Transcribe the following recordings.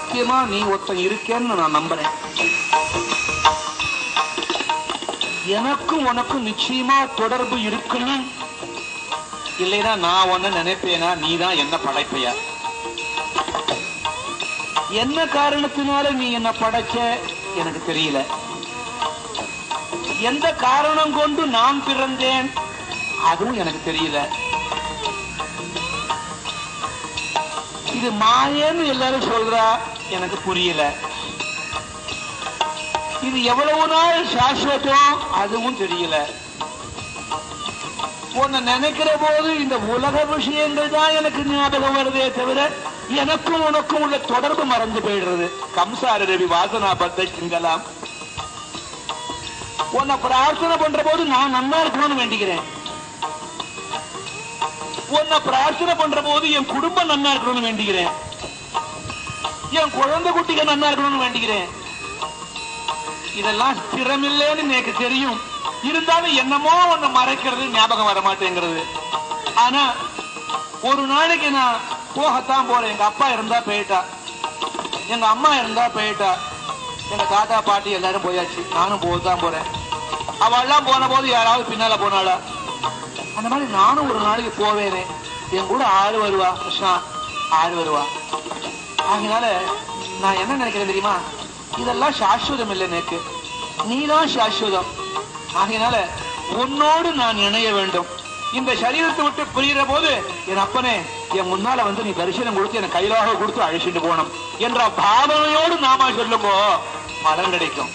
சத்தியமா நீ ஒருத்தன் இருக்கேன்னு நான் நம்புறேன். எனக்கும் உனக்கும் நிச்சயமா தொடர்பு இருக்குன்னு, இல்லைன்னா நான் ஒன்ன நினைப்பேனா நீதான் என்ன படைப்பையா? என்ன காரணத்தினால நீ என்ன படைச்ச எனக்கு தெரியல. எந்த காரணம் கொண்டு நான் பிறந்தேன் அதுவும் எனக்கு தெரியல. இது மாயன்னு எல்லாரும் சொல்றா, எனக்கு புரியல. இது எவ்வளவு நாள் சாஸ்வதம் அதுவும் தெரியல. உன்னை நினைக்கிற போது இந்த உலக விஷயங்கள் தான் எனக்கு ஞாபகம் வருதே தவிர எனக்கும் உனக்கும் உள்ள தொடர்பு மறந்து போயிடுறது. கம்சார ரவி வாசனா பத்த சிங்கலாம். உன்னை பிரார்த்தனை பண்ற போது நான் நன்னா இருக்கணும்னு வேண்டிக்கிறேன். உன்னை பிரார்த்தனை பண்ற போது என் குடும்பம் நன்னா இருக்கணும்னு வேண்டிக்கிறேன். என் குழந்தை குட்டிகள் நன்னா இருக்கணும்னு வேண்டிக்கிறேன். இதெல்லாம் ஸ்திரமில்லைன்னு எனக்கு தெரியும். இருந்தாலும் என்னமோ ஒண்ணு மறைக்கிறது, ஞாபகம் வர மாட்டேங்கிறது. ஆனா ஒரு நாளைக்கு நான் போகத்தான் போறேன். எங்க அப்பா இருந்தா போயிட்டா, எங்க அம்மா இருந்தா போயிட்டா, எங்க தாத்தா பாட்டி எல்லாரும் போயாச்சு. நானும் போகத்தான் போறேன். அவெல்லாம் போன போது யாராவது பின்னால போனாளா? அந்த மாதிரி நானும் ஒரு நாளைக்கு போவேனே. என் கூட ஆறு வருவா, கிருஷ்ணா ஆறு வருவா. அதனால நான் என்ன நினைக்கிறேன் தெரியுமா? இதெல்லாம் சாஸ்வதம் இல்லை, எனக்கு நீதான் சாஸ்வதம். ஆகையினால உன்னோடு நான் இணைய வேண்டும். இந்த சரீரத்தை விட்டு புரிகிற போது என் அப்பனே என் முன்னால வந்து நீ தரிசனம் கொடுத்து எனக்கு கையிலாக கொடுத்து அழைச்சிட்டு போகணும் என்ற பாவனையோடு நாம சொல்லும்போ பலன் கிடைக்கும்.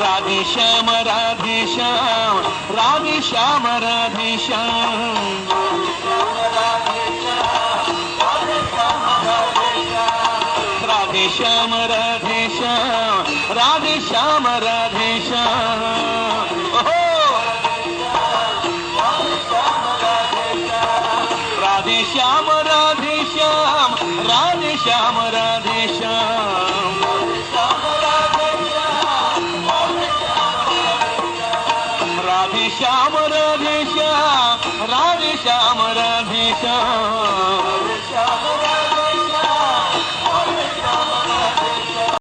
ராதே ஷாம ராதே ஷாம், ராதே ஷாம ராதே ஷாம், ராதே ஷாம ராதே ஷாம், ராதே ஷாம ராதே ஷாம். ராதே ஷாம ராதே ஷாம், ராதே ஷாம ராதே ஷாம், ராதே ஷாம ராதே ஷாம், ராதே ஷாம ராதே ஷாம்.